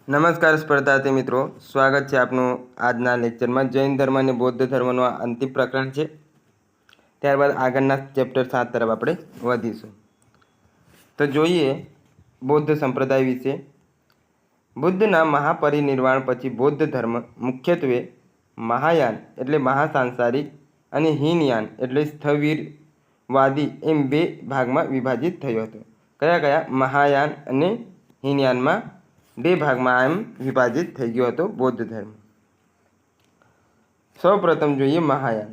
નમસ્કાર સ્પર્ધાર્થી મિત્રો, સ્વાગત છે આપનું આજના લેક્ચરમાં. જૈન ધર્મ અને બૌદ્ધ ધર્મનું આ અંતિમ પ્રકરણ છે. ત્યારબાદ આગળના ચેપ્ટર 7 તરફ આપણે વધીશું. તો જોઈએ બૌદ્ધ સંપ્રદાય વિશે. બુદ્ધના મહાપરિનિર્વાણ પછી બૌદ્ધ ધર્મ મુખ્યત્વે મહાયાન એટલે મહાસાંસારિક અને હીનયાન એટલે સ્થવિરવાદી એમ બે ભાગમાં વિભાજિત થયો હતો. કયા કયા? મહાયાન અને હીનયાનમાં બે ભાગમાં એમ વિભાજિત થઈ ગયો હતો બૌદ્ધ ધર્મ. સૌ પ્રથમ જોઈએ મહાયાન.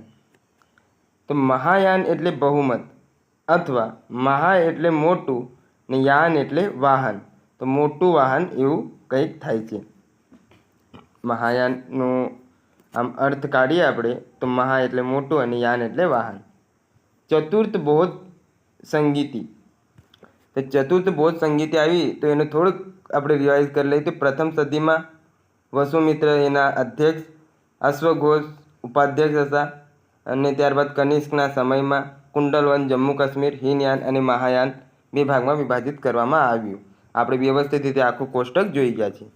તો મહાયાન એટલે બહુમત અથવા મહા એટલે મોટું ને યાન એટલે વાહન. તો મોટું વાહન એવું કંઈક થાય છે. મહાયાનનો આમ અર્થ કાઢીએ આપણે તો મહા એટલે મોટું અને યાન એટલે વાહન. ચતુર્થ બૌદ્ધ સંગીતિ. તો ચતુર્થ બૌદ્ધ સંગીતિ આવી તો એને થોડુંક આપણે રિવાઇઝ કરી લઈએ. તો પ્રથમ સદીમાં વસુમિત્ર એના અધ્યક્ષ, અશ્વઘોષ ઉપાધ્યક્ષ હતા. અને ત્યારબાદ કનિષ્કના સમયમાં કુંડલવન જમ્મુ કાશ્મીર હીનયાન અને મહાયાન બે ભાગમાં વિભાજિત કરવામાં આવ્યું. આપણે વ્યવસ્થિત રીતે આખું કોષ્ટક જોઈ ગયા છે.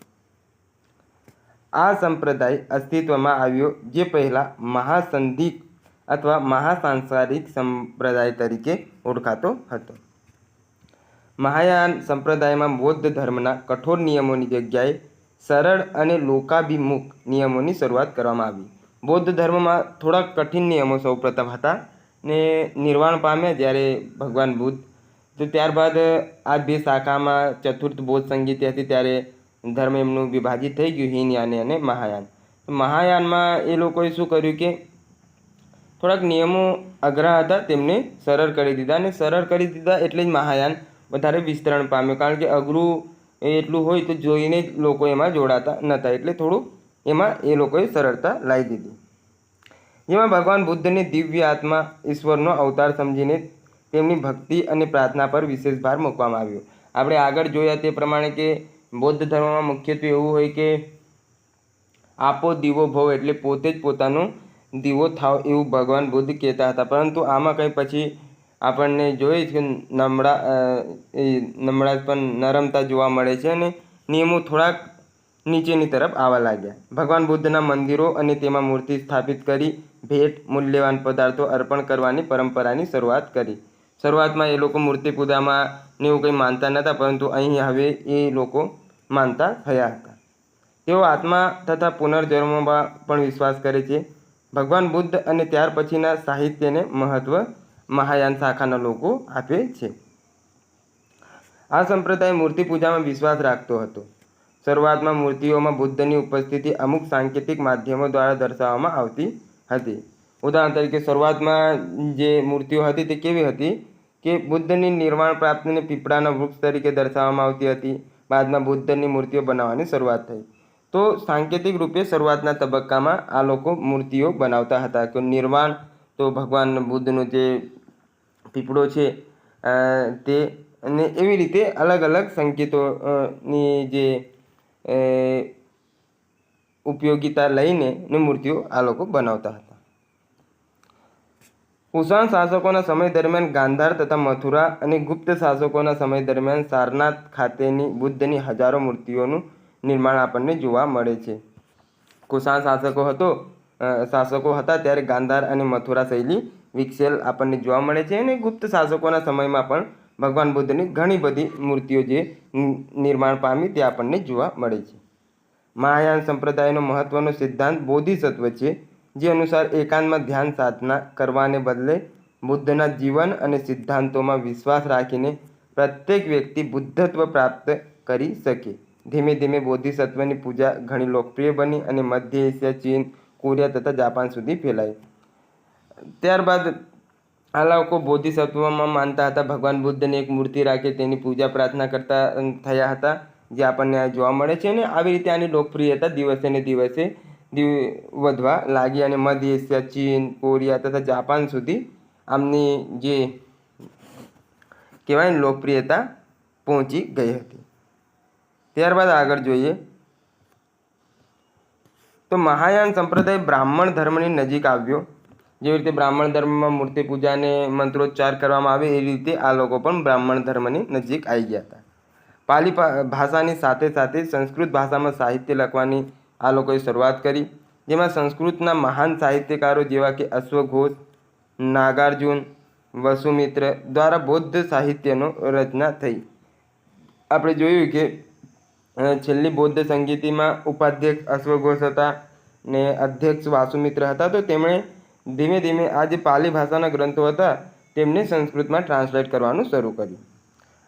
આ સંપ્રદાય અસ્તિત્વમાં આવ્યો જે પહેલાં મહાસંધિક અથવા મહાસાંસારિક સંપ્રદાય તરીકે ઓળખાતો હતો. મહાયાન સંપ્રદાયમાં બૌદ્ધ ધર્મના કઠોર નિયમોની જગ્યાએ સરળ અને લોકાભિમુખ નિયમોની શરૂઆત કરવામાં આવી. બૌદ્ધ ધર્મમાં થોડા કઠિન નિયમો સૌપ્રથમ હતા ને નિર્વાણ પામ્યા જ્યારે ભગવાન બુદ્ધ. તો ત્યારબાદ આ બે શાખામાં ચતુર્થ બૌદ્ધ સંગીતિ હતી ત્યારે ધર્મ એમનું વિભાજિત થઈ ગયું હીનયાન અને મહાયાન. મહાયાનમાં એ લોકોએ શું કર્યું કે થોડાક નિયમો અઘરા હતા તેમને સરળ કરી દીધા. અને સરળ કરી દીધા એટલે જ મહાયાન વધારે વિસ્તરણ પામ્યું. કારણ કે અઘરું એટલું હોય તો જોઈને જ લોકો એમાં જોડાતા નહોતા, એટલે થોડુંક એમાં એ લોકોએ સરળતા લાવી દીધી. જેમાં ભગવાન બુદ્ધની દિવ્ય આત્મા ઈશ્વરનો અવતાર સમજીને તેમની ભક્તિ અને પ્રાર્થના પર વિશેષ ભાર મૂકવામાં આવ્યો. આપણે આગળ જોયા તે પ્રમાણે કે બૌદ્ધ ધર્મમાં મુખ્યત્વે એવું હોય કે આપો દીવો ભવ એટલે પોતે જ પોતાનો દીવો થાવ એવું ભગવાન બુદ્ધ કહેતા હતા. પરંતુ આમાં કંઈ પછી આપણને જોઈએ કે નમળા પણ નરમતા જોવા મળે છે અને નિયમો થોડાક નીચેની તરફ આવવા લાગ્યા. ભગવાન બુદ્ધના મંદિરો અને તેમાં મૂર્તિ સ્થાપિત કરી ભેટ મૂલ્યવાન પદાર્થો અર્પણ કરવાની પરંપરાની શરૂઆત કરી. શરૂઆતમાં એ લોકો મૂર્તિ પૂજામાં ને એવું કંઈ માનતા નહોતા, પરંતુ અહીં હવે એ લોકો માનતા થયા હતા. તેઓ આત્મા તથા પુનર્જન્મમાં પણ વિશ્વાસ કરે છે. ભગવાન બુદ્ધ અને ત્યાર પછીના સાહિત્યને મહત્ત્વ મહાયાન શાખાના લોકો આપે છે. આ સંપ્રદાય મૂર્તિ પૂજામાં વિશ્વાસ રાખતો હતો. શરૂઆતમાં મૂર્તિઓમાં બુદ્ધની ઉપસ્થિતિ અમુક સાંકેતિક માધ્યમો દ્વારા દર્શાવવામાં આવતી હતી. ઉદાહરણ તરીકે શરૂઆતમાં જે મૂર્તિઓ હતી તે કેવી હતી કે બુદ્ધની નિર્વાણ પ્રાપ્તિને પીપળાના વૃક્ષ તરીકે દર્શાવવામાં આવતી હતી. બાદમાં બુદ્ધની મૂર્તિઓ બનાવવાની શરૂઆત થઈ. તો સાંકેતિક રૂપે શરૂઆતના તબક્કામાં આ લોકો મૂર્તિઓ બનાવતા હતા કે નિર્વાણ તો ભગવાન બુદ્ધનો જે પીપળો છે તે, અને એવી રીતે અલગ અલગ સંકેતોની જે ઉપયોગિતા લઈને મૂર્તિઓ આ લોકો બનાવતા હતા. કુષાણ શાસકોના સમય દરમિયાન ગાંધાર તથા મથુરા અને ગુપ્ત શાસકોના સમય દરમિયાન સારનાથ ખાતેની બુદ્ધની હજારો મૂર્તિઓનું નિર્માણ આપણને જોવા મળે છે. કુષાણ શાસકો હતા ત્યારે ગાંધાર અને મથુરા શૈલી વિકસેલ આપણને જોવા મળે છે. અને ગુપ્ત શાસકોના સમયમાં પણ ભગવાન બુદ્ધની ઘણી બધી મૂર્તિઓ જે નિર્માણ પામી તે આપણને જોવા મળે છે. મહાયાન સંપ્રદાયનો મહત્વનો સિદ્ધાંત બોધિસત્વ છે, જે અનુસાર એકાંતમાં ધ્યાન સાધના કરવાને બદલે બુદ્ધના જીવન અને સિદ્ધાંતોમાં વિશ્વાસ રાખીને પ્રત્યેક વ્યક્તિ બુદ્ધત્વ પ્રાપ્ત કરી શકે. ધીમે ધીમે બોધિસત્વની પૂજા ઘણી લોકપ્રિય બની અને મધ્ય એશિયા, ચીન, કોરિયા તથા જાપાન સુધી ફેલાઈ. ત્યારબાદ આ લોકો બોધિસત્વમાં માનતા હતા. ભગવાન બુદ્ધની એક મૂર્તિ રાખી તેની પૂજા પ્રાર્થના કરતા થયા હતા, જે આપણને આ જોવા મળે છે. અને આવી રીતે આની લોકપ્રિયતા દિવસે ને દિવસે વધવા લાગી અને મધ્ય એશિયા, ચીન, કોરિયા તથા જાપાન સુધી આમની જે કહેવાય લોકપ્રિયતા પહોંચી ગઈ હતી. ત્યારબાદ આગળ જોઈએ તો મહાયાન સંપ્રદાય બ્રાહ્મણ ધર્મની નજીક આવ્યો. જેવી રીતે બ્રાહ્મણ ધર્મમાં મૂર્તિ પૂજાને મંત્રોચ્ચાર કરવામાં આવે એ રીતે આ લોકો પણ બ્રાહ્મણ ધર્મની નજીક આવી ગયા હતા. પાલી ભાષાની સાથે સાથે સંસ્કૃત ભાષામાં સાહિત્ય લખવાની આ લોકોએ શરૂઆત કરી, જેમાં સંસ્કૃતના મહાન સાહિત્યકારો જેવા કે અશ્વઘોષ, નાગાર્જુન, વસુમિત્ર દ્વારા બૌદ્ધ સાહિત્યનો રચના થઈ. આપણે જોયું કે છેલ્લી બૌદ્ધ સંગીતિમાં ઉપાધ્યક્ષ અશ્વઘોષ હતા ને અધ્યક્ષ વાસુમિત્ર હતા. તો તેમણે ધીમે ધીમે આ જે પાલી ભાષાના ગ્રંથો હતા તેમને સંસ્કૃતમાં ટ્રાન્સલેટ કરવાનું શરૂ કર્યું.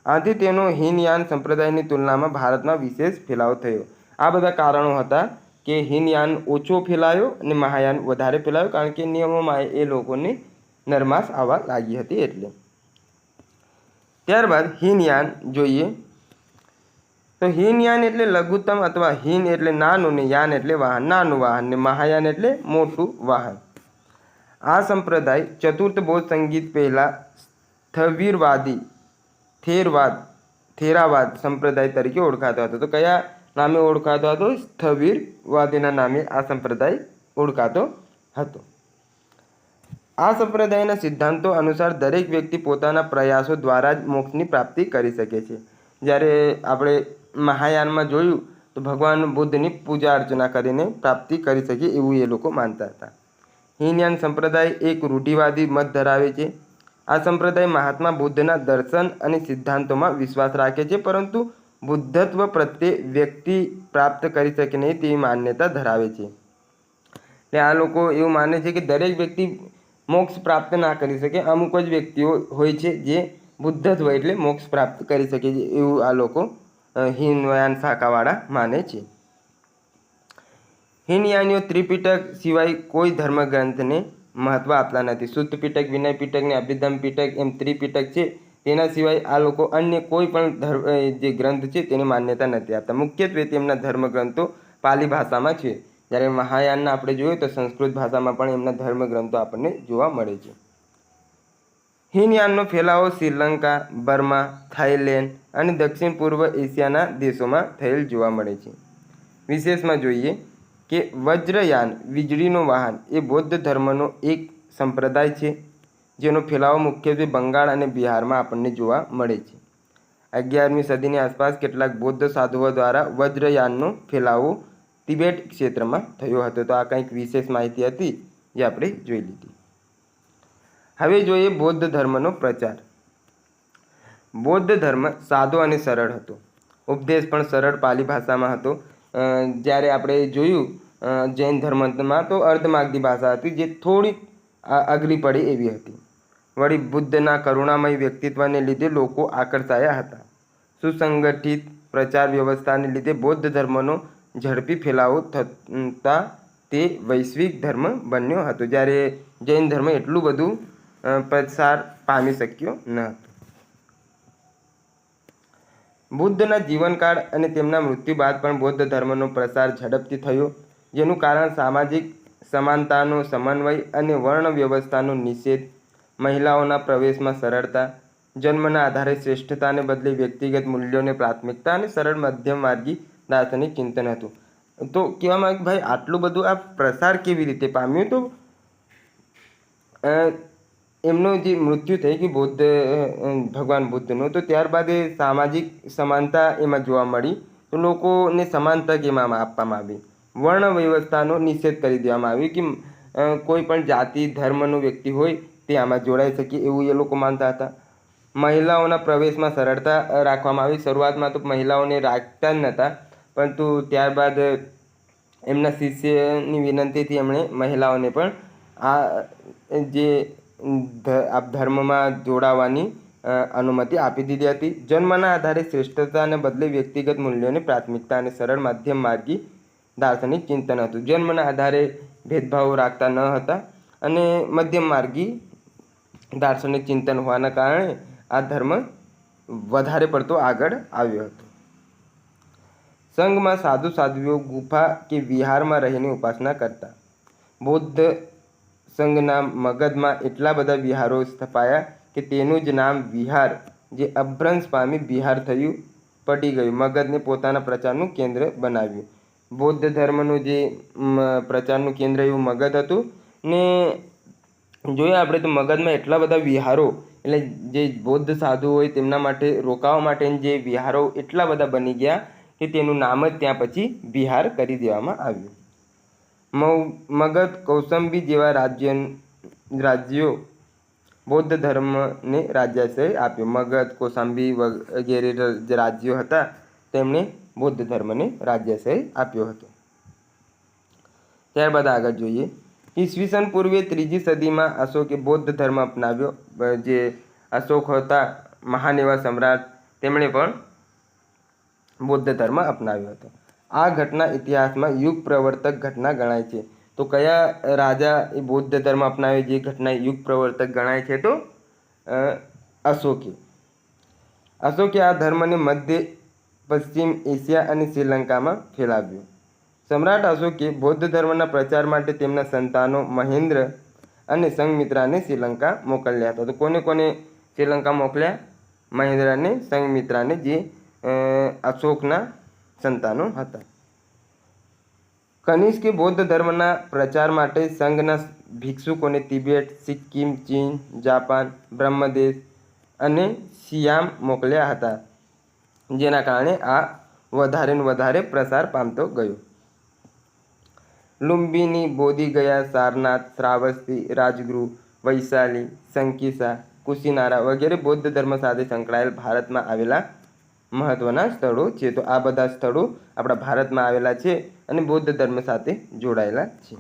આથી તેનો હીનયાન સંપ્રદાયની તુલનામાં ભારતમાં વિશેષ ફેલાવો થયો. આ બધા કારણો હતા કે હીનયાન ઓછો ફેલાયો અને મહાયાન વધારે ફેલાયો, કારણ કે નિયમોમાં એ લોકોને નરમાશ આવવા લાગી હતી એટલે. ત્યારબાદ હીનયાન જોઈએ તો હીનયાન એટલે લઘુત્તમ અથવા હીન એટલે નાનું ને યાન એટલે વાહન, નાનું વાહન, ને મહાયાન એટલે મોટું વાહન. આ સંપ્રદાય ચતુર્થ બૌદ્ધ સંગીત પહેલાં સ્થવિરવાદી થેરાવાદ સંપ્રદાય તરીકે ઓળખાતો હતો. તો કયા નામે ઓળખાતો હતો? સ્થવિરવાદીના નામે આ સંપ્રદાય ઓળખાતો હતો. આ સંપ્રદાયના સિદ્ધાંતો અનુસાર દરેક વ્યક્તિ પોતાના પ્રયાસો દ્વારા જ મોક્ષની પ્રાપ્તિ કરી શકે છે. જ્યારે આપણે મહાયાનમાં જોયું તો ભગવાન બુદ્ધની પૂજા અર્ચના કરીને પ્રાપ્તિ કરી શકીએ એવું એ લોકો માનતા હતા. હીનયાન સંપ્રદાય એક રૂઢિવાદી મત ધરાવે છે. આ સંપ્રદાય મહાત્મા બુદ્ધના દર્શન અને સિદ્ધાંતોમાં વિશ્વાસ રાખે છે, પરંતુ બુદ્ધત્વ પ્રત્યે વ્યક્તિ પ્રાપ્ત કરી શકે નહીં તેવી માન્યતા ધરાવે છે. એટલે આ લોકો એવું માને છે કે દરેક વ્યક્તિ મોક્ષ પ્રાપ્ત ના કરી શકે, અમુક જ વ્યક્તિઓ હોય છે જે બુદ્ધત્વ એટલે મોક્ષ પ્રાપ્ત કરી શકે છે એવું આ લોકો હીનયાન શાખાવાળા માને છે. હીનયાનીઓ ત્રિપિટક સિવાય કોઈ ધર્મગ્રંથને મહત્ત્વ આપતા નથી. શુદ્ધ પિટક, વિનય પિટક ને અભિધમ પિટક એમ ત્રિપિટક છે. તેના સિવાય આ લોકો અન્ય કોઈ પણ જે ગ્રંથ છે તેની માન્યતા નથી આપતા. મુખ્યત્વે તેમના ધર્મગ્રંથો પાલી ભાષામાં છે, જ્યારે મહાયાનના આપણે જોઈએ તો સંસ્કૃત ભાષામાં પણ એમના ધર્મગ્રંથો આપણને જોવા મળે છે. હીનયાનનો ફેલાવો શ્રીલંકા, બર્મા, થાઈલેન્ડ અને દક્ષિણ પૂર્વ એશિયાના દેશોમાં થયેલ જોવા મળે છે. વિશેષમાં જોઈએ કે વજ્રયાન વીજળીનો વાહન એ બૌદ્ધ ધર્મનો એક સંપ્રદાય છે, જેનો ફેલાવો મુખ્યત્વે બંગાળ અને બિહારમાં આપણને જોવા મળે છે. 11મી સદીની આસપાસ કેટલાક બૌદ્ધ સાધુઓ દ્વારા વજ્રયાનનો ફેલાવો તિબેટ ક્ષેત્રમાં થયો હતો. તો આ કંઈક વિશેષ માહિતી હતી જે આપણે જોઈ લીધી. હવે જોઈએ બૌદ્ધ ધર્મનો પ્રચાર. બૌદ્ધ ધર્મ સાદો અને સરળ હતો. ઉપદેશ પણ સરળ પાલી ભાષામાં હતો. જ્યારે આપણે જોયું જૈન ધર્મમાં તો અર્ધમાગધી ભાષા હતી જે થોડી અઘરી પડે એવી હતી. વળી બુદ્ધના કરુણામય વ્યક્તિત્વને લીધે લોકો આકર્ષાયા હતા. સુસંગઠિત પ્રચાર વ્યવસ્થાને લીધે બૌદ્ધ ધર્મનો ઝડપી ફેલાવો થતાં તે વૈશ્વિક ધર્મ બન્યો હતો, જ્યારે જૈન ધર્મ એટલું બધું પ્રસાર પામી શક્યો ન હતો. બુદ્ધના જીવનકાળ અને તેમના મૃત્યુ બાદ પણ બૌદ્ધ ધર્મનો પ્રસાર ઝડપથી થયો, જેનું કારણ સામાજિક સમાનતાનો સમન્વય અને વર્ણ વ્યવસ્થાનો નિષેધ, મહિલાઓના પ્રવેશમાં સરળતા, જન્મના આધારે શ્રેષ્ઠતાને બદલે વ્યક્તિગત મૂલ્યોને પ્રાથમિકતા અને સરળ મધ્યમ માર્ગી દાર્શનિક ચિંતન હતું. તો કહેવામાં આવે ભાઈ આટલું બધું આ પ્રસાર કેવી રીતે પામ્યું? તો એમનું જે મૃત્યુ થઈ ગયું બૌદ્ધ ભગવાન બુદ્ધનું, તો ત્યારબાદ એ સામાજિક સમાનતા એમાં જોવા મળી. તો લોકોને સમાનતા કેમાં આપવામાં આવી, વર્ણ વ્યવસ્થાનો નિષેધ કરી દેવામાં આવ્યો કે કોઈ પણ જાતિ ધર્મનો વ્યક્તિ હોય તે આમાં જોડાઈ શકે એવું એ લોકો માનતા હતા. મહિલાઓના પ્રવેશમાં સરળતા રાખવામાં આવી. શરૂઆતમાં તો મહિલાઓને રાખતા જ નહોતા, પરંતુ ત્યારબાદ એમના શિષ્યની વિનંતીથી એમણે મહિલાઓને પણ આ જે ધર્મમાં જોડાવાની અનુમતિ આપી દીધી હતી. જન્મના આધારે શ્રેષ્ઠતાને બદલે વ્યક્તિગત મૂલ્યોની પ્રાથમિકતા અને સરળ મધ્યમ માર્ગી દાર્શનિક ચિંતન હતું. જન્મના આધારે ભેદભાવ રાખતા ન હતા અને મધ્યમ માર્ગી દાર્શનિક ચિંતન હોવાના કારણે આ ધર્મ વધારે પડતો આગળ આવ્યો હતો. સંઘમાં સાધુ સાધ્વીઓ ગુફા કે વિહારમાં રહીને ઉપાસના કરતા. બૌદ્ધ સંઘના મગધમાં એટલા બધા વિહારો સ્થપાયા કે તેનું જ નામ વિહાર જે અભ્રંશ પામી બિહાર થયું પડી ગયું. મગધને પોતાના પ્રચારનું કેન્દ્ર બનાવ્યું. બૌદ્ધ ધર્મનું જે પ્રચારનું કેન્દ્ર એવું મગધ હતું ને જોઈએ આપણે તો મગધમાં એટલા બધા વિહારો એટલે જે બૌદ્ધ સાધુ હોય તેમના માટે રોકાવા માટે જે વિહારો એટલા બધા બની ગયા કે તેનું નામ જ ત્યાં પછી વિહાર કરી દેવામાં આવ્યું. મગધ કૌશંબી જેવા રાજ્યો બૌદ્ધ ધર્મને રાજ્યાશ્રય આપ્યો. મગધ કૌશાંબી વગેરે જે રાજ્યો હતા તેમણે બૌદ્ધ ધર્મને રાજ્યાશ્રય આપ્યો હતો. ત્યારબાદ આગળ જોઈએ. ઈસવીસન પૂર્વે 3જી સદીમાં અશોકે બૌદ્ધ ધર્મ અપનાવ્યો. જે અશોક હતા મહાન એવા સમ્રાટ, તેમણે પણ બૌદ્ધ ધર્મ અપનાવ્યો હતો. આ ઘટના ઇતિહાસમાં યુગ પ્રવર્તક ઘટના ગણાય છે. તો કયા રાજા એ બૌદ્ધ ધર્મ અપનાવ્યો જે ઘટના યુગ પ્રવર્તક ગણાય છે? તો અશોકે. અશોકે આ ધર્મને મધ્ય પશ્ચિમ એશિયા અને શ્રીલંકામાં ફેલાવ્યો. સમ્રાટ અશોકે બૌદ્ધ ધર્મના પ્રચાર માટે તેમના સંતાનો મહેન્દ્ર અને સંઘમિત્રાને શ્રીલંકા મોકલ્યા હતા. તો કોને કોને શ્રીલંકા મોકલ્યા? મહેન્દ્ર અને સંઘમિત્રાને, જે અશોકના સંતાનો હતા. કનિષ્કે બૌદ્ધ ધર્મના પ્રચાર માટે સંઘના ભિક્ષુકોને તિબેટ, સિક્કિમ, ચીન, જાપાન, બ્રહ્મદેશ અને સિયામ મોકલ્યા હતા, જેના કારણે આ વધારે ને વધારે પ્રસાર પામતો ગયો. લુંબિની, બોધિગયા, સારનાથ, શ્રાવસ્તી, રાજગૃહ, વૈશાલી, સંકિસા, કુશીનારા વગેરે બૌદ્ધ ધર્મ સાથે સંકળાયેલ ભારતમાં આવેલા મહત્ત્વના સ્થળો છે. તો આ બધા સ્થળો આપણા ભારતમાં આવેલા છે અને બૌદ્ધ ધર્મ સાથે જોડાયેલા છે.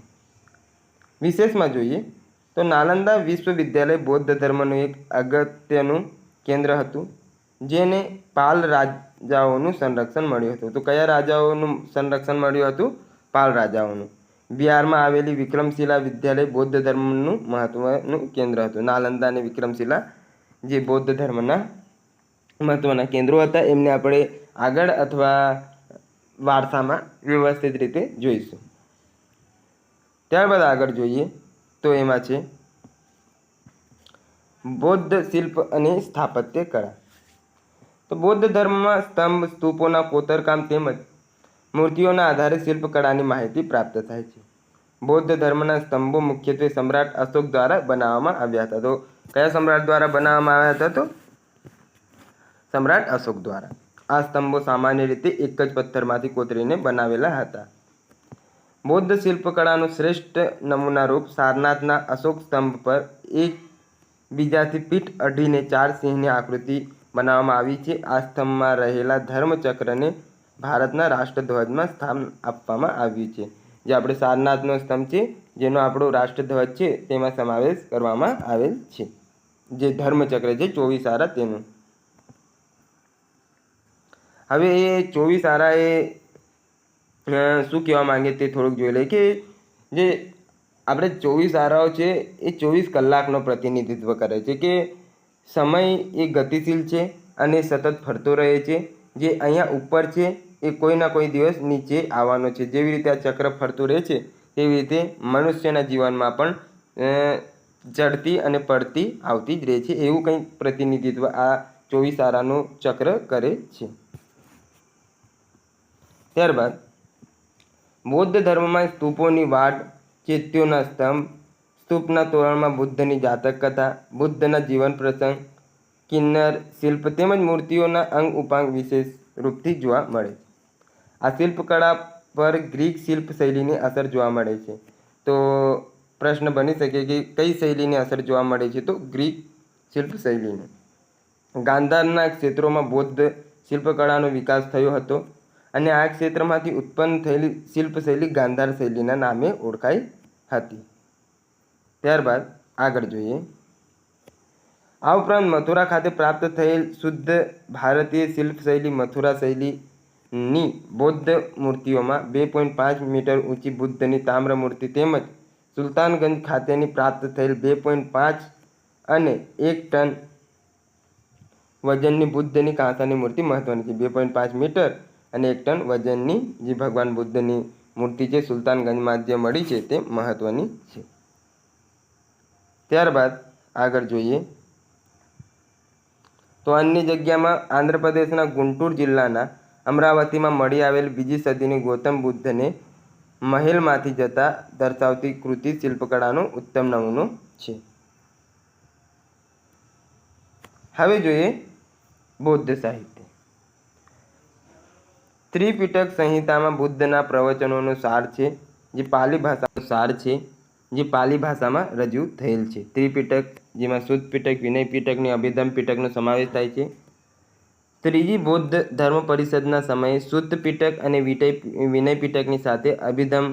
વિશેષમાં જોઈએ તો નાલંદા વિશ્વવિદ્યાલય બૌદ્ધ ધર્મનું એક અગત્યનું કેન્દ્ર હતું, જેને પાલ રાજાઓનું સંરક્ષણ મળ્યું હતું. તો કયા રાજાઓનું સંરક્ષણ મળ્યું હતું? પાલ રાજાઓનું. બિહારમાં આવેલી વિક્રમશિલા વિદ્યાલય બૌદ્ધ ધર્મનું મહત્વનું કેન્દ્ર હતું. નાલંદા અને વિક્રમશિલા જે બૌદ્ધ ધર્મના મહત્વના કેન્દ્રો હતા, એમને આપણે આગળ અથવા વારસામાં વ્યવસ્થિત રીતે જોઈશું. ત્યારબાદ આગળ જોઈએ તો એમાં છે બૌદ્ધ શિલ્પ અને સ્થાપત્ય કળા. તો બૌદ્ધ ધર્મમાં સ્તંભ, સ્તૂપોના કોતરકામ તેમજ મૂર્તિઓના આધારે શિલ્પકળાની માહિતી પ્રાપ્ત થાય છે. બૌદ્ધ ધર્મના સ્તંભો મુખ્યત્વે સમ્રાટ અશોક દ્વારા બનાવવામાં આવ્યા હતા. તો કયા સમ્રાટ દ્વારા બનાવવામાં આવ્યા હતા? તો સમ્રાટ અશોક દ્વારા. આ સ્તંભો સામાન્ય રીતે એક જ પથ્થરમાંથી કોતરીને બનાવેલા હતા. બૌદ્ધ શિલ્પકળાનું શ્રેષ્ઠ નમૂનારૂપ સારનાથના અશોક સ્તંભ પર એક બીજાથી પીઠ અઢીને 4 સિંહની આકૃતિ બનાવવામાં આવી છે. આ સ્તંભમાં રહેલા ધર્મચક્રને ભારતના રાષ્ટ્રધ્વજમાં સ્થાન આપવામાં આવ્યું છે. જે આપણે સારનાથનો સ્તંભ છે, જેનો આપણો રાષ્ટ્રધ્વજ છે, તેમાં સમાવેશ કરવામાં આવેલ છે. જે ધર્મચક્ર છે 24 આરા તેનું. હવે એ 24 આરા એ શું કહેવા માંગે તે થોડુંક જોઈ લઈએ કે જે આપણે 24 આરાઓ છે એ 24 કલાકનો પ્રતિનિધિત્વ કરે છે. કે સમય એ ગતિશીલ છે અને સતત ફરતો રહે છે. જે અહીંયા ઉપર છે એ કોઈના કોઈ દિવસ નીચે આવવાનો છે. જેવી રીતે આ ચક્ર ફરતું રહે છે તેવી રીતે મનુષ્યના જીવનમાં પણ ચડતી અને પડતી આવતી જ રહે છે. એવું કંઈક પ્રતિનિધિત્વ આ 24 આરાનું ચક્ર કરે છે. ત્યારબાદ બૌદ્ધ ધર્મમાં સ્તૂપોની વાડ, ચૈત્યોના સ્તંભ, સ્તૂપના તોરણમાં બુદ્ધની જાતક કથા, બુદ્ધના જીવન પ્રસંગ, કિન્નર શિલ્પ તેમજ મૂર્તિઓના અંગ ઉપાંગ વિશેષ રૂપથી જોવા મળે છે. આ શિલ્પકળા પર ગ્રીક શિલ્પ શૈલીની અસર જોવા મળે છે. તો પ્રશ્ન બની શકે કે કઈ શૈલીની અસર જોવા મળે છે? તો ગ્રીક શિલ્પ શૈલીની. ગાંધારના ક્ષેત્રોમાં બૌદ્ધ શિલ્પકળાનો વિકાસ થયો હતો અને આ ક્ષેત્રમાંથી ઉત્પન્ન થયેલી શિલ્પશૈલી ગાંધાર શૈલીના નામે ઓળખાઈ હતી. ત્યારબાદ આગળ જોઈએ. આ ઉપરાંત મથુરા ખાતે પ્રાપ્ત થયેલ શુદ્ધ ભારતીય શિલ્પશૈલી મથુરા શૈલીની બૌદ્ધ મૂર્તિઓમાં 2.5 મીટર ઊંચી બુદ્ધની તામ્ર મૂર્તિ તેમજ સુલતાનગંજ ખાતેની પ્રાપ્ત થયેલ 2.5 અને 1 ટન વજનની બુદ્ધની કાંસાની મૂર્તિ મહત્વની છે. 2.5 મીટર અને 1 ટન વજનની જે ભગવાન બુદ્ધની મૂર્તિ છે સુલતાનગંજમાં જે મળી છે તે મહત્વની છે. ત્યારબાદ આગળ જોઈએ તો અન્ય જગ્યામાં આંધ્રપ્રદેશના ગુંટૂર જિલ્લાના અમરાવતીમાં મળી આવેલ 2જી સદીની ગૌતમ બુદ્ધને મહેલમાંથી જતા દર્શાવતી કૃતિ શિલ્પકળાનો ઉત્તમ નમૂનો છે. હવે જોઈએ બૌદ્ધ સાહિત્ય. ત્રિપિટક સંહિતામાં બુદ્ધના પ્રવચનોનો સાર છે, જે પાલી ભાષાનો સાર છે, જે પાલી ભાષામાં રજૂ થયેલ છે. ત્રિપિટક, જેમાં સુત્ત પિટક, વિનય પિટક અને અભિધમ્મ પિટકનો સમાવેશ થાય છે. ત્રીજી બૌદ્ધ ધર્મ પરિષદના સમયે સુત્ત પિટક અને વિનય પિટકની સાથે અભિધમ્મ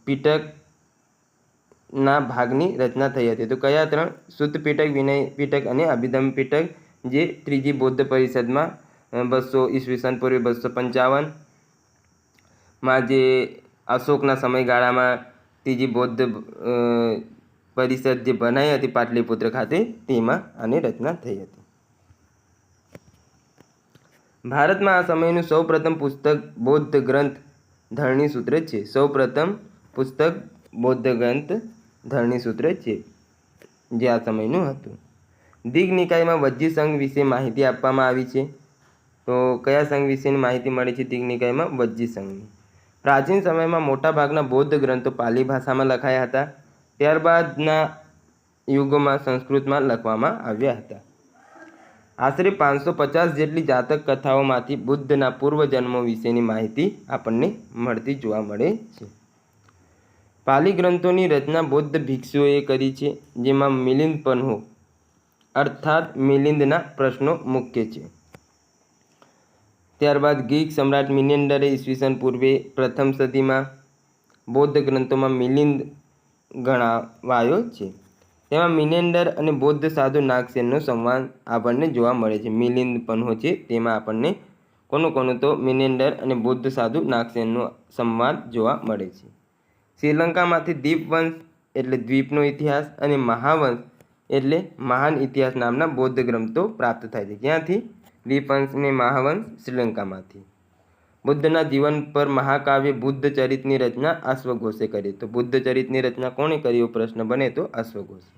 પિટકના ભાગની રચના થઈ હતી. તો કયા ત્રણ? સુત્ત પિટક, વિનય પિટક અને અભિધમ્મ પિટક, જે ત્રીજી બૌદ્ધ પરિષદમાં 200 ઈસવીસન પૂર્વે 255માં જે અશોકના સમયગાળામાં ત્રીજી બૌદ્ધ પરિષદ જે બનાવી હતી પાટલીપુત્ર ખાતે, તેમાં આની રચના થઈ હતી. ભારતમાં આ સમયનું સૌપ્રથમ પુસ્તક બૌદ્ધ ગ્રંથ ધરણીસૂત્ર છે. સૌપ્રથમ પુસ્તક બૌદ્ધ ગ્રંથ ધરણીસૂત્ર છે, જે આ સમયનું હતું. દીઘ નિકાયમાં વજ્જી સંઘ વિશે માહિતી આપવામાં આવી છે. તો કયા સંઘ વિશેની માહિતી મળી છે દીઘ નિકાયમાં? વજ્જી સંઘની. પ્રાચીન સમયમાં મોટાભાગના બૌદ્ધ ગ્રંથો પાલી ભાષામાં લખાયા હતા. ત્યારબાદના યુગોમાં સંસ્કૃતમાં લખવામાં આવ્યા હતા. આશરે 550 જેટલી જાતક કથાઓમાંથી બુદ્ધના પૂર્વજન્મો વિશેની માહિતી આપણને મળતી જોવા મળે છે. પાલી ગ્રંથોની રચના બૌદ્ધ ભિક્ષુઓએ કરી છે, જેમાં મિલિંદપન્હો અર્થાત મિલિંદના પ્રશ્નો મુખ્ય છે. ત્યારબાદ ગ્રીક સમ્રાટ મિનેન્ડરે ઈસવીસન પૂર્વે પ્રથમ સદીમાં બૌદ્ધ ગ્રંથોમાં મિલિંદ ગણાવાયો છે. તેમાં મિનેન્ડર અને બૌદ્ધ સાધુ નાગસેનનો સંવાદ આપણને જોવા મળે છે. મિલિંદપન્હો છે, તેમાં આપણને કોનું તો મિનેન્ડર અને બૌદ્ધ સાધુ નાગસેનનો સંવાદ જોવા મળે છે. શ્રીલંકામાંથી દીપવંશ એટલે દ્વીપનો ઇતિહાસ અને મહાવંશ એટલે મહાન ઇતિહાસ નામના બૌદ્ધ ગ્રંથો પ્રાપ્ત થાય છે. ક્યાંથી? દીપવંશ અને મહાવંશ શ્રીલંકામાંથી. બુદ્ધના જીવન પર મહાકાવ્ય બુદ્ધ ચરિતની રચના અશ્વઘોષે કરી. તો બુદ્ધ ચરિતની રચના કોણે કરી? એવો પ્રશ્ન બને તો અશ્વઘોષે.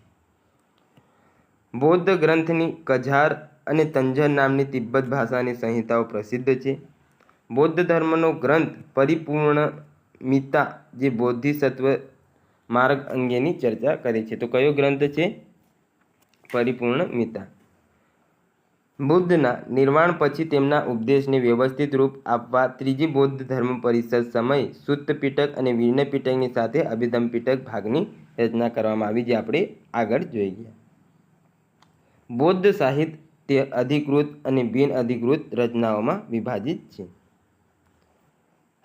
બૌદ્ધ ગ્રંથની કઝાર અને તંજર નામની તિબ્બત ભાષાની સંહિતાઓ પ્રસિદ્ધ છે. બૌદ્ધ ધર્મનો ગ્રંથ પરિપૂર્ણમિતા જે બોધિસત્વ માર્ગ અંગેની ચર્ચા કરે છે. તો કયો ગ્રંથ છે? પરિપૂર્ણમિતા. બુદ્ધના નિર્વાણ પછી તેમના ઉપદેશને વ્યવસ્થિત રૂપ આપવા ત્રીજી બૌદ્ધ ધર્મ પરિષદ સમયે સુત્ત પિટક અને વિનય પિટકની સાથે અભિધમ્મ પિટક ભાગની રચના કરવામાં આવી, જે આપણે આગળ જોઈ ગયા. બૌદ્ધ સાહિત્ય અધિકૃત અને બિનઅધિકૃત રચનાઓમાં વિભાજિત છે.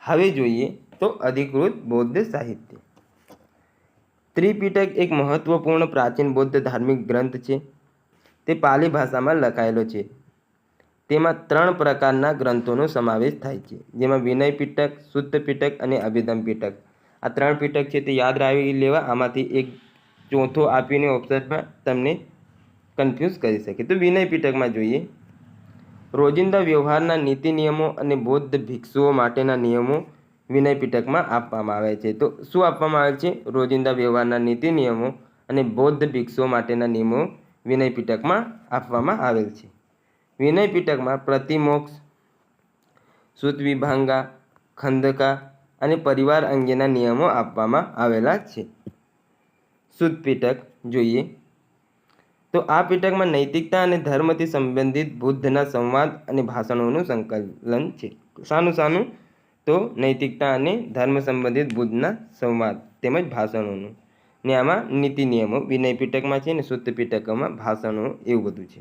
હવે જોઈએ તો અધિકૃત બૌદ્ધ સાહિત્ય. ત્રિપિટક એક મહત્વપૂર્ણ પ્રાચીન બૌદ્ધ ધાર્મિક ગ્રંથ છે. તે પાલી ભાષામાં લખાયેલો છે. તેમાં 3 પ્રકારના ગ્રંથોનો સમાવેશ થાય છે, જેમાં વિનય પિટક, સુત્ત પિટક અને અભિધમ્મ પિટક. આ 3 પિટક છે તે યાદ રાખી લેવા. આમાંથી એક ચોથો આપીને ઓપ્શનમાં તમને કન્ફ્યુઝ કરી શકે. તો વિનય પિટકમાં જોઈએ, રોજિંદા વ્યવહારના નીતિ નિયમો અને બૌદ્ધ ભિક્ષુઓ માટેના નિયમો વિનય પિટકમાં આપવામાં આવે છે. તો શું આપવામાં આવે છે? રોજિંદા વ્યવહારના નીતિ નિયમો અને બૌદ્ધ ભિક્ષુઓ માટેના નિયમો વિનય પિટકમાં આપવામાં આવેલ છે. વિનય પિટકમાં પ્રતિમોક્ષ, સુત્ત વિભાંગા, ખંડકા અને પરિવાર અંગેના નિયમો આપવામાં આવેલા છે. સુત્ત પિટક જોઈએ તો આ પિટકમાં નૈતિકતા અને ધર્મથી સંબંધિત બુદ્ધના સંવાદ અને ભાષણોનું સંકલન છે. શાનું? તો નૈતિકતા અને ધર્મ સંબંધિત બુદ્ધના સંવાદ તેમજ ભાષણોનું. ને આમાં નીતિ નિયમો વિનય પિટકમાં છે ને સુત્ત પિટકમાં ભાષણો, એવું બધું છે.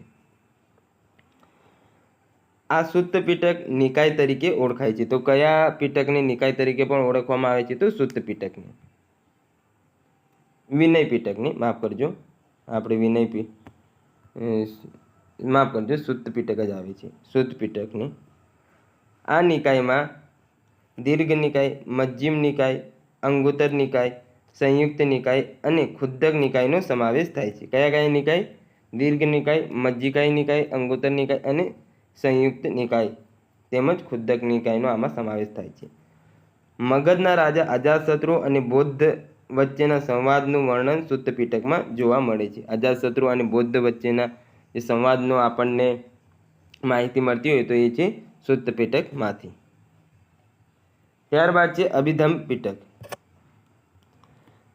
આ સુત્ત પિટક નિકાય તરીકે ઓળખાય છે. તો કયા પિટકને નિકાય તરીકે પણ ઓળખવામાં આવે છે? તો સુત્ત પિટકને. વિનય પિટકની માફ કરજો, આપણે સુત્ત પિટક જ આવે છે. સુત્ત પિટકની. આ નિકાયમાં દીર્ઘ નિકાય, મજ્જિમ નિકાય, અંગુત્તર નિકાય, સંયુક્ત નિકાય અને ખુદ્દક નિકાયનો સમાવેશ થાય છે. કયા નિકાય? દીર્ઘ નિકાય, મજ્જિકાય નિકાય, અંગુત્તર નિકાય અને સંયુક્ત નિકાય તેમજ ખુદ્દક નિકાયનો આમાં સમાવેશ થાય છે. મગધના રાજા અજાતશત્રુ અને બૌદ્ધ વચ્ચેના સંવાદનું વર્ણન સુત્ત પિટકમાં જોવા મળે છે. અજાતશત્રુ અને બૌદ્ધ વચ્ચેના જે સંવાદનો આપણને માહિતી મળતી હોય તો એ છે સુત્ત પિટકમાંથી. ત્યારબાદ છે અભિધમ્મ પિટક.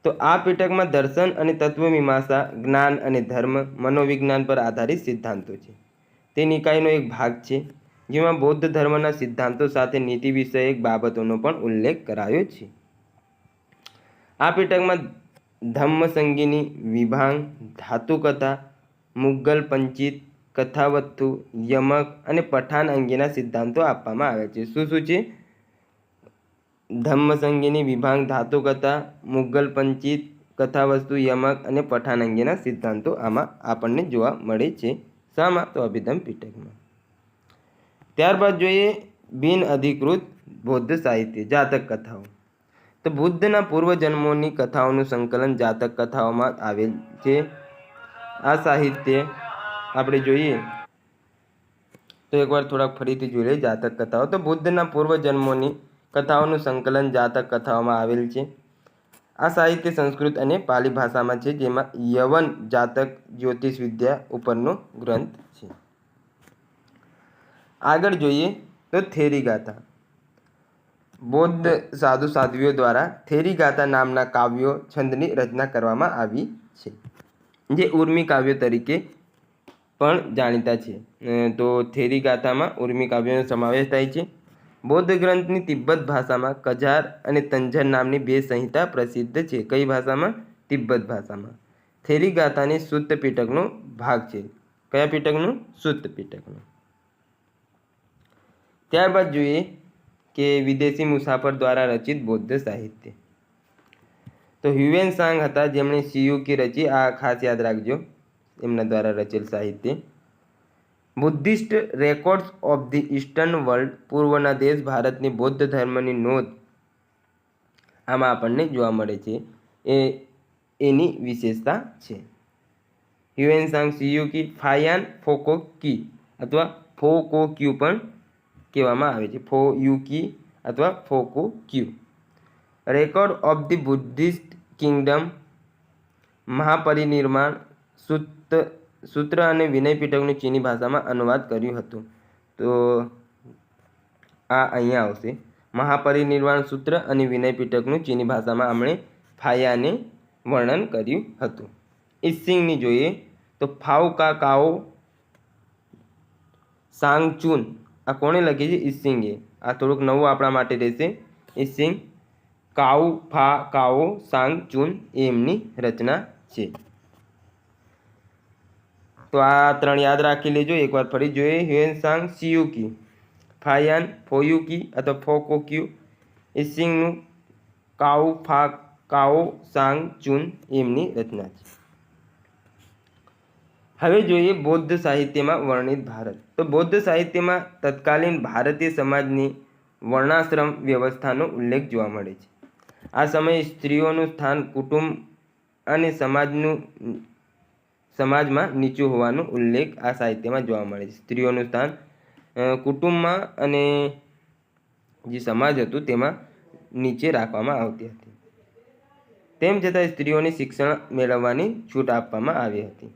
તો આ પીટકમાં દર્શન અને તત્વમીમાંસા, જ્ઞાન અને ધર્મ, મનોવિજ્ઞાન પર આધારિત સિદ્ધાંતો છે. તે નિકાયનો એક ભાગ છે જેમાં બૌદ્ધ ધર્મના સિદ્ધાંતો સાથે નીતિ વિષયક બાબતોનો પણ ઉલ્લેખ કરાયો છે. આ પીટકમાં ધમ્મસંગીની, વિભાંગ, ધાતુકથા, મુગલ પંચિત, કથાવસ્તુ, યમક અને પઠાણ અંગેના સિદ્ધાંતો આપવામાં આવ્યા છે. શું શું છે? ધમ્મસંગીની, વિભાંગ, ધાતુકથા, મુગલ પંચિત, કથાવસ્તુ, યમક અને પઠાણ અંગેના સિદ્ધાંતો આમાં આપણને જોવા મળે છે. શામાં? તો અભિધમ્મ પીટકમાં. ત્યારબાદ જોઈએ બિન અધિકૃત બૌદ્ધ સાહિત્ય, જાતક કથાઓ. તો બુદ્ધના પૂર્વજન્મોની કથાઓનું સંકલન જાતક કથાઓમાં આવેલ છે. આ સાહિત્ય આપણે જોઈએ તો એકવાર થોડાક ફરીથી જોઈ લઈએ જાતક કથાઓ. તો બુદ્ધના પૂર્વજન્મોની કથાઓનું સંકલન જાતક કથાઓમાં આવેલ છે. આ સાહિત્ય સંસ્કૃત અને પાલી ભાષામાં છે, જેમાં યવન જાતક જ્યોતિષ વિદ્યા ઉપરનો ગ્રંથ છે. આગળ જોઈએ તો થેરી ગાથા. બૌદ્ધ સાધુ સાધ્વીઓ દ્વારા થેરી ગાથા નામના કાવ્યો છંદની રચના કરવામાં આવી છે, જે ઉર્મી કાવ્યો તરીકે પણ જાણીતા છે. તો થેરી ગાથામાં ઉર્મી કાવ્યોનો સમાવેશ થાય છે. બૌદ્ધ ગ્રંથની તિબ્બત ભાષામાં કજાર અને તંજર નામની 2 સંહિતા પ્રસિદ્ધ છે. કઈ ભાષામાં? તિબ્બત ભાષામાં. થેરી ગાથાની સુત્ત પીટકનો ભાગ છે. કયા પીટકનું? સુત્ત પીટકનું. ત્યારબાદ જોઈએ કે વિદેશી મુસાફર દ્વારા રચિત બૌદ્ધ સાહિત્ય. તો હ્યુએન સાંગ હતા જેમણે સિયુકી રચી. આ ખાસ યાદ રાખજો, એમના દ્વારા રચેલ સાહિત્ય. Buddhist records of the eastern world, પૂર્વના દેશ ભારતની બૌદ્ધ ધર્મની નોંધ આમાં આપણને જોવા મળે છે. એની વિશેષતા છે. હ્યુએન સાંગ સિયુકી ફાયાન ફોકો કી અથવા ફોકો ક્યુ પણ કહેવામાં આવે છે. ફોયુકી અથવા ફોકો ક્યુ. Record of the Buddhist kingdom, Mahaparinirvana Sutra અને વિનય પીટકનું ચીની ભાષામાં અનુવાદ કર્યું હતું. તો આ અહીંયા આવશે. મહાપરિનિર્વાણ સૂત્ર અને વિનય પીટકનું ચીની ભાષામાં આપણે ફાયાને વર્ણન કર્યું હતું. ઈસિંગની જોઈએ તો ફાઉ કા કાઓ સાંગચુન. આ કોણે લખી છે? ઈસિંગે. આ થોડુંક નવું આપણા માટે રહેશે. ઈસિંગ કાઉ ફા કાઓ સાંગચુન એમની રચના છે. તો આ 3 યાદ રાખી લેજો. એકવાર ફરી જોઈએ. હ્યુએન સાંગ સિયુકી, ફાયાન ફોયુકી અથવા ફોકોક્યુ, ઈસિંગનું કાઉ ફા કાઓ સાંગચુન એમની રચના છે. હવે જોઈએ બૌદ્ધ સાહિત્યમાં વર્ણિત ભારત. તો બૌદ્ધ સાહિત્યમાં તત્કાલીન ભારતીય સમાજની વર્ણાશ્રમ વ્યવસ્થાનો ઉલ્લેખ જોવા મળે છે. આ સમયે સ્ત્રીઓનું સ્થાન કુટુંબ અને સમાજમાં નીચું હોવાનો ઉલ્લેખ આ સાહિત્યમાં જોવા મળે છે. સ્ત્રીઓનું સ્થાન કુટુંબમાં અને જે સમાજ હતું તેમાં નીચે રાખવામાં આવતી હતી. તેમ છતાં સ્ત્રીઓને શિક્ષણ મેળવવાની છૂટ આપવામાં આવી હતી.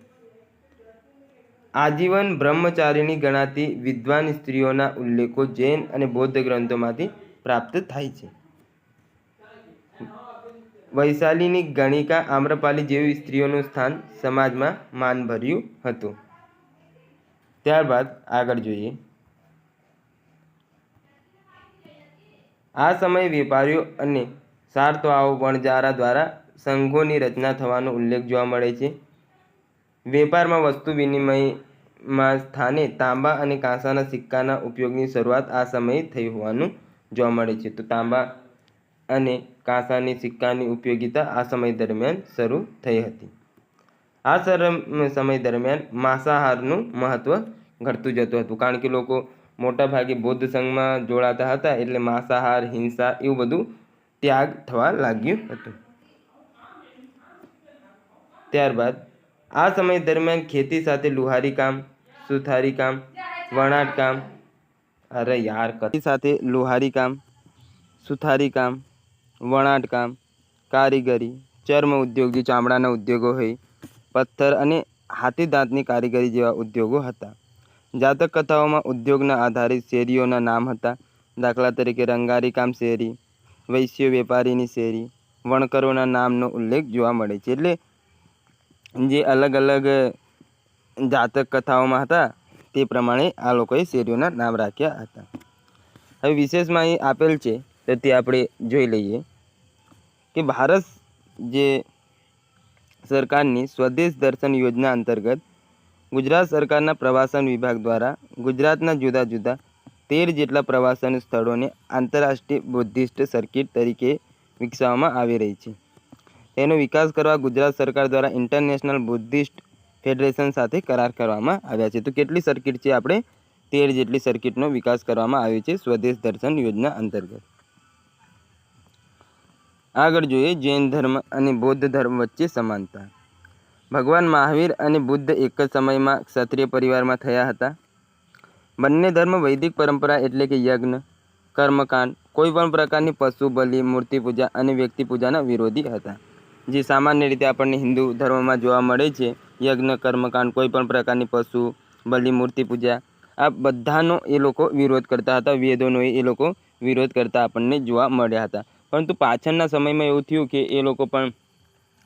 આજીવન બ્રહ્મચારિણી ગણાતી વિદ્વાન સ્ત્રીઓના ઉલ્લેખો જૈન અને બૌદ્ધ ગ્રંથોમાંથી પ્રાપ્ત થાય છે. વૈશાલીની, ગણિકા, આમ્રપાલી જેવી સ્ત્રીઓનું સ્થાન સમાજમાં માનભર્યું હતું. ત્યારબાદ આગળ જોઈએ. આ સમયે વેપારીઓ અને સાર્થવાઓ વણજારા દ્વારા સંઘોની રચના થવાનો ઉલ્લેખ જોવા મળે છે. વેપારમાં વસ્તુ વિનિમયમાં સ્થાને તાંબા અને કાંસાના સિક્કાના ઉપયોગની શરૂઆત આ સમયે થઈ હોવાનું જોવા મળે છે. તો તાંબા અને કાંસાની સિક્કાની ઉપયોગિતા આ સમય દરમિયાન શરૂ થઈ હતી. આ સમય દરમિયાન માંસાહારનું મહત્ત્વ ઘટતું જતું હતું, કારણ કે લોકો મોટા ભાગે બૌદ્ધ સંઘમાં જોડાતા હતા, એટલે માંસાહાર, હિંસા એવું બધું ત્યાગ થવા લાગ્યું હતું. ત્યારબાદ આ સમય દરમિયાન ખેતી સાથે લુહારી કામ, સુથારી કામ, વણાટ કામ, સાથે લુહારી કામ, સુથારી કામ, વણાટ કામ, કારીગરી, ચર્મ ઉદ્યોગ જે ચામડાના ઉદ્યોગો હોય, પથ્થર અને હાથી દાંતની કારીગરી જેવા ઉદ્યોગો હતા. જાતક કથાઓમાં ઉદ્યોગના આધારિત શેરીઓના નામ હતા. દાખલા તરીકે રંગારી કામ શેરી, વૈશ્ય વેપારીની શેરી, વણકરોના નામનો ઉલ્લેખ જોવા મળે છે. એટલે જે અલગ અલગ જાતક કથાઓમાં હતા તે પ્રમાણે આ લોકોએ શેરીઓના નામ રાખ્યા હતા. હવે વિશેષમાં અહીં આપેલ છે તો તે આપણે જોઈ લઈએ કે ભારત જે સરકારની સ્વદેશ દર્શન યોજના અંતર્ગત ગુજરાત સરકારના પ્રવાસન વિભાગ દ્વારા ગુજરાતના જુદા જુદા 13 જેટલા પ્રવાસન સ્થળોને આંતરરાષ્ટ્રીય બુદ્ધિસ્ટ સર્કિટ તરીકે વિકસાવવામાં આવી રહી છે. તેનો વિકાસ કરવા ગુજરાત સરકાર દ્વારા ઇન્ટરનેશનલ બુદ્ધિસ્ટ ફેડરેશન સાથે કરાર કરવામાં આવ્યા છે. તો કેટલી સર્કિટ છે? આપણે 13 જેટલી સર્કિટનો વિકાસ કરવામાં આવ્યો છે સ્વદેશ દર્શન યોજના અંતર્ગત. આગળ જોઈએ જૈન ધર્મ અને બૌદ્ધ ધર્મ વચ્ચે સમાનતા. ભગવાન મહાવીર અને બુદ્ધ એક જ સમયમાં ક્ષત્રિય પરિવારમાં થયા હતા. બંને ધર્મ વૈદિક પરંપરા એટલે કે યજ્ઞ, કર્મકાંડ, કોઈપણ પ્રકારની પશુ બલિ, મૂર્તિ પૂજા અને વ્યક્તિ પૂજાના વિરોધી હતા. જે સામાન્ય રીતે આપણને હિન્દુ ધર્મમાં જોવા મળે છે, યજ્ઞ, કર્મકાંડ, કોઈપણ પ્રકારની પશુ બલિ, મૂર્તિ પૂજા, આ બધાનો એ લોકો વિરોધ કરતા હતા. વેદોનો એ લોકો વિરોધ કરતા આપણને જોવા મળ્યા હતા. પરંતુ પાછળના સમયમાં એવું થયું કે એ લોકો પણ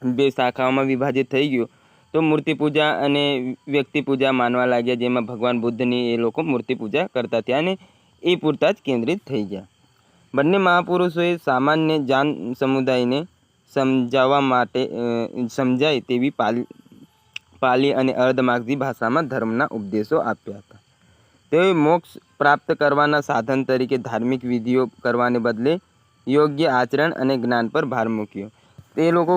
બે શાખાઓમાં વિભાજિત થઈ ગયું. તો મૂર્તિ પૂજા અને વ્યક્તિ પૂજા માનવા લાગ્યા, જેમાં ભગવાન બુદ્ધની એ લોકો મૂર્તિ પૂજા કરતા થયા અને એ પૂરતા જ કેન્દ્રિત થઈ ગયા. બંને મહાપુરુષોએ સામાન્ય જાન સમુદાયને સમજાવવા માટે સમજાય તેવી પાલી અને અર્ધમાગધી ભાષામાં ધર્મના ઉપદેશો આપ્યા હતા. તેઓએ મોક્ષ પ્રાપ્ત કરવાના સાધન તરીકે ધાર્મિક વિધિઓ કરવાને બદલે યોગ્ય આચરણ અને જ્ઞાન પર ભાર મૂક્યો. તે લોકો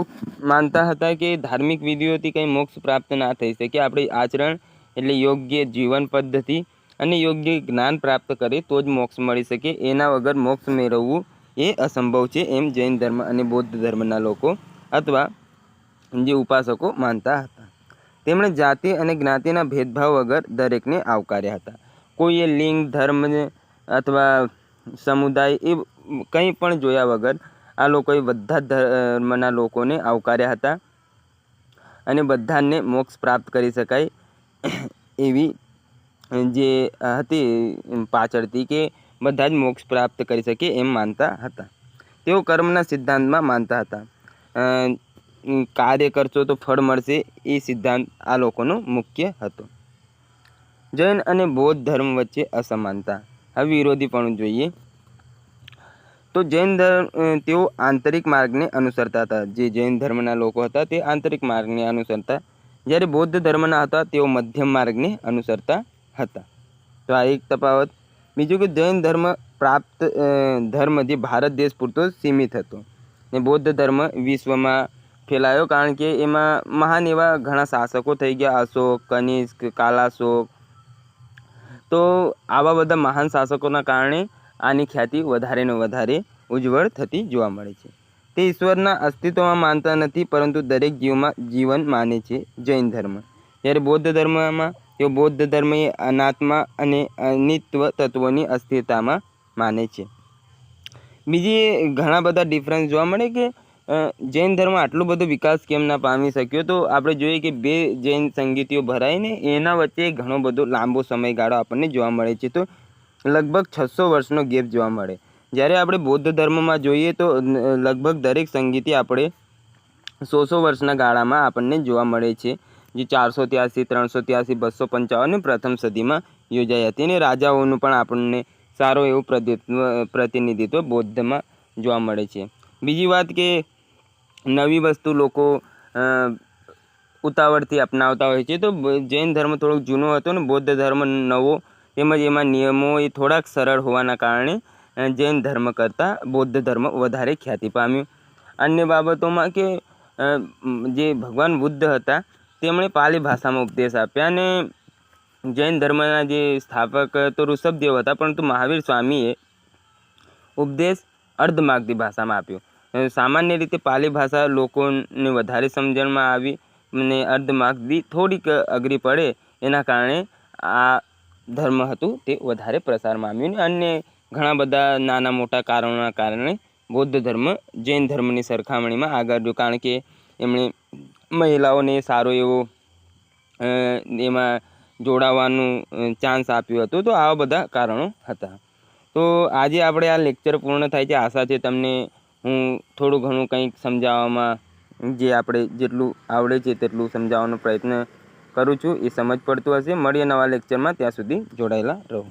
માનતા હતા કે ધાર્મિક વિધિઓથી કંઈ મોક્ષ પ્રાપ્ત ના થઈ શકે. આપણે આચરણ એટલે યોગ્ય જીવન પદ્ધતિ અને યોગ્ય જ્ઞાન પ્રાપ્ત કરે તો જ મોક્ષ મળી શકે. એના વગર મોક્ષ મેળવવું એ અસંભવ છે, એમ જૈન ધર્મ અને બૌદ્ધ ધર્મના લોકો અથવા જે ઉપાસકો માનતા હતા. તેમણે જાતિ અને જ્ઞાતિના ભેદભાવ વગર દરેકને આવકાર્યા હતા. કોઈએ લિંગ, ધર્મ અથવા સમુદાય એ કંઈ પણ જોયા વગર આ લોકોએ બધા જ ધર્મના લોકોને આવકાર્યા હતા અને બધાને મોક્ષ પ્રાપ્ત કરી શકાય એવી જે હતી પાછળથી કે બધા જ મોક્ષ પ્રાપ્ત કરી શકે એમ માનતા હતા. તેઓ કર્મના સિદ્ધાંતમાં માનતા હતા. કાર્ય કરશો તો ફળ મળશે એ સિદ્ધાંત આ લોકોનો મુખ્ય હતો. જૈન અને બૌદ્ધ ધર્મ વચ્ચે અસમાનતા. હવે વિરોધી પણ જોઈએ તો જૈન ધર્મ તેઓ આંતરિક માર્ગને અનુસરતા હતા. જે જૈન ધર્મના લોકો હતા તે આંતરિક માર્ગને અનુસરતા, જ્યારે બૌદ્ધ ધર્મના હતા તેઓ મધ્યમ માર્ગને અનુસરતા હતા. તો આ એક તફાવત. બીજું કે જૈન ધર્મ પ્રાપ્ત ધર્મ જે ભારત દેશ પૂરતો સીમિત હતો ને બૌદ્ધ ધર્મ વિશ્વમાં ફેલાયો, કારણ કે એમાં મહાન એવા ઘણા શાસકો થઈ ગયા, અશોક, કનિષ્ક, કાલાશોક. તો આવા બધા મહાન શાસકોના કારણે આની ખ્યાતિ વધારે ને વધારે ઉજ્જવળ થતી જોવા મળે છે. તે ઈશ્વરના અસ્તિત્વમાં માનતા નથી, પરંતુ દરેક જીવન માને છે જૈન ધર્મ. જ્યારે બૌદ્ધ ધર્મમાં તેઓ બૌદ્ધ ધર્મ એ અનાત્મા અને અનિત્વ તત્વોની અસ્થિરતામાં માને છે. બીજી ઘણા બધા ડિફરન્સ જોવા મળે કે જૈન ધર્મ આટલો બધો વિકાસ કેમ ના પામી શક્યો. તો આપણે જોઈએ કે બે જૈન સંગીતીઓ ભરાઈને એના વચ્ચે ઘણો બધો લાંબો સમયગાળો આપણને જોવા મળે છે. તો લગભગ 600 વર્ષનો ગેપ જોવા મળે. જ્યારે આપણે બૌદ્ધ ધર્મમાં જોઈએ તો લગભગ દરેક સંગીતી આપણે 100 વર્ષના ગાળામાં આપણને જોવા મળે છે. જે 483, 383, 255 પ્રથમ સદીમાં યોજાઈ હતી અને રાજાઓનું પણ આપણને સારું એવું પ્રતિનિધિત્વ બૌદ્ધમાં જોવા મળે છે. બીજી વાત કે નવી વસ્તુ લોકો ઉતાવળથી અપનાવતા હોય છે. તો જૈન ધર્મ થોડોક જૂનો હતો ને બૌદ્ધ ધર્મ નવો, તેમજ એમાં નિયમો એ થોડાક સરળ હોવાના કારણે જૈન ધર્મ કરતાં બૌદ્ધ ધર્મ વધારે ખ્યાતિ પામ્યું. અન્ય બાબતોમાં કે જે ભગવાન બુદ્ધ હતા તેમણે પાલી ભાષામાં ઉપદેશ આપ્યા અને જૈન ધર્મના જે સ્થાપક તો ઋષભદેવ હતા, પરંતુ મહાવીર સ્વામીએ ઉપદેશ અર્ધમાગધી ભાષામાં આપ્યો. સામાન્ય રીતે પાલી ભાષા લોકોને વધારે સમજણમાં આવી અને અર્ધમાગધી થોડીક અઘરી પડે, એના કારણે આ ધર્મ હતું તે વધારે પ્રસારમાં આવ્યું. અને ઘણા બધા નાના મોટા કારણોના કારણે બૌદ્ધ ધર્મ જૈન ધર્મની સરખામણીમાં આગળ રહ્યું, કારણ કે એમણે મહિલાઓને સારો એવો એમાં જોડાવાનું ચાન્સ આપ્યું હતું. તો આવા બધા કારણો હતા. તો આજે આપણે આ લેક્ચર પૂર્ણ થાય છે. આશા છે તમને હું થોડું ઘણું કંઈક સમજાવવામાં જે આપણે જેટલું આવડે છે તેટલું સમજાવવાનો પ્રયત્ન કરું છું. એ સમજ પડતું હશે. મળીએ નવા લેક્ચરમાં. ત્યાં સુધી જોડાયેલા રહો.